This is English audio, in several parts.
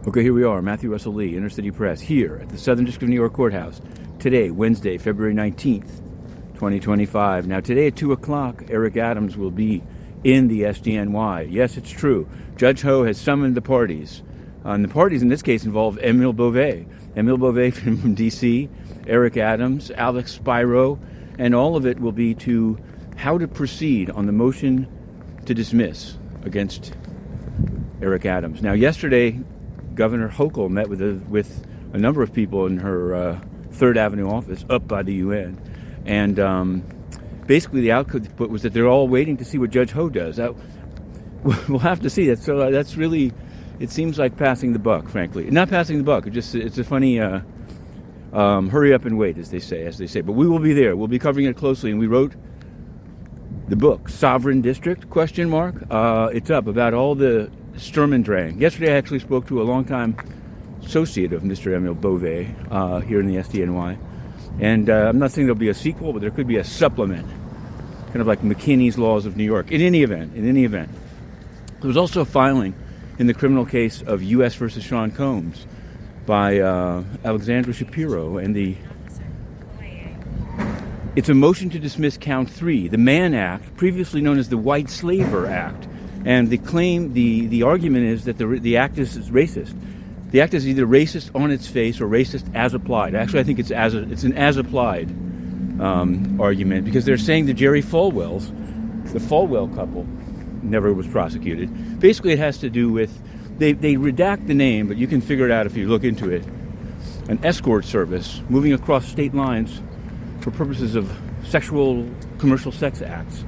Okay, here we are, Matthew Russell Lee, Inner City Press, here at the Southern District of New York Courthouse. Today, Wednesday, February 19th, 2025. Now, today at 2 o'clock, Eric Adams will be in the SDNY. Yes, it's true. Judge Ho has summoned the parties. And the parties in this case involve Emile Beauvais. Emile Beauvais from D.C., Eric Adams, Alex Spiro, and all of it will be to how to proceed on the motion to dismiss against Eric Adams. Now, yesterday, Governor Hochul met with a number of people in her Third Avenue office up by the UN, and basically the output was that they're all waiting to see what Judge Ho does. We'll have to see that. So that's really, it seems like passing the buck, frankly. Not passing the buck. It's a funny hurry up and wait, as they say. But we will be there. We'll be covering it closely, and we wrote the book Sovereign District ? It's up about all the Sturm and Drang. Yesterday I actually spoke to a longtime associate of Mr. Emile Beauvais here in the SDNY. And I'm not saying there'll be a sequel, but there could be a supplement, kind of like McKinney's Laws of New York. In any event, there was also a filing in the criminal case of U.S. versus Sean Combs by Alexandra Shapiro, and it's a motion to dismiss count 3, the Mann Act, previously known as the White Slaver Act. And the argument is that the act is racist. The act is either racist on its face or racist as applied. Actually, I think it's an as applied argument, because they're saying that Jerry Falwell's, the Falwell couple, never was prosecuted. Basically, it has to do with, they redact the name, but you can figure it out if you look into it, an escort service moving across state lines for purposes of sexual, commercial sex acts.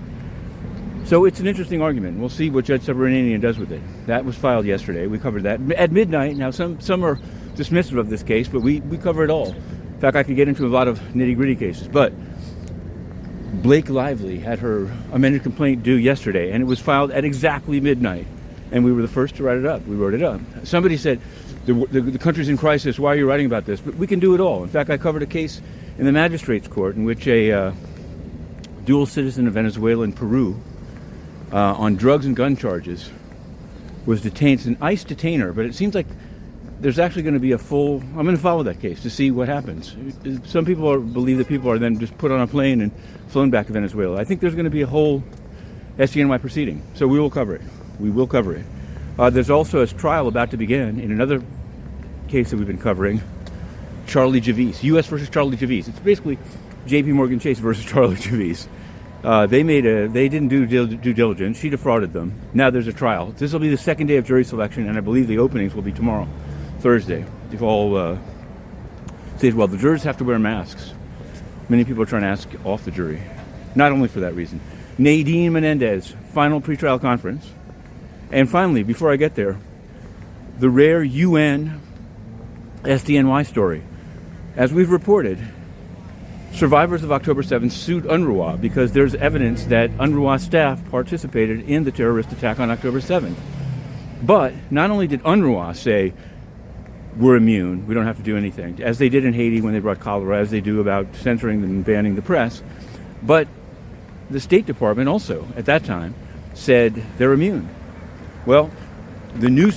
So it's an interesting argument. We'll see what Judge Subramanian does with it. That was filed yesterday. We covered that at midnight. Now, some are dismissive of this case, but we cover it all. In fact, I could get into a lot of nitty-gritty cases. But Blake Lively had her amended complaint due yesterday, and it was filed at exactly midnight. And we were the first to write it up. We wrote it up. Somebody said, the country's in crisis. Why are you writing about this? But we can do it all. In fact, I covered a case in the magistrate's court in which a dual citizen of Venezuela and Peru, on drugs and gun charges, was detained. It's an ICE detainer, but it seems like there's actually going to be I'm going to follow that case to see what happens. Some people believe that people are then just put on a plane and flown back to Venezuela. I think there's going to be a whole SDNY proceeding, so we will cover it. There's also a trial about to begin in another case that we've been covering, Charlie Javice, U.S. versus Charlie Javice. It's basically J.P. Morgan Chase versus Charlie Javice. They didn't do due diligence. She defrauded them. Now there's a trial. This will be the second day of jury selection, and I believe the openings will be tomorrow, Thursday, if all stays well. The jurors have to wear masks. Many people are trying to ask off the jury, not only for that reason. Nadine Menendez, final pretrial conference. And finally, before I get there, the rare UN SDNY story. As we've reported, survivors of October 7th sued UNRWA because there's evidence that UNRWA staff participated in the terrorist attack on October 7th. But not only did UNRWA say, we're immune, we don't have to do anything, as they did in Haiti when they brought cholera, as they do about censoring and banning the press, but the State Department also, at that time, said they're immune. Well, the new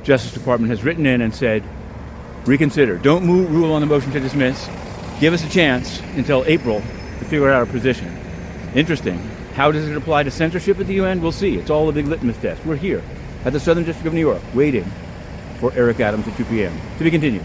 Justice Department has written in and said, reconsider. Don't rule on the motion to dismiss. Give us a chance until April to figure out our position. Interesting. How does it apply to censorship at the UN? We'll see. It's all a big litmus test. We're here at the Southern District of New York, waiting for Eric Adams at 2 p.m. To be continued.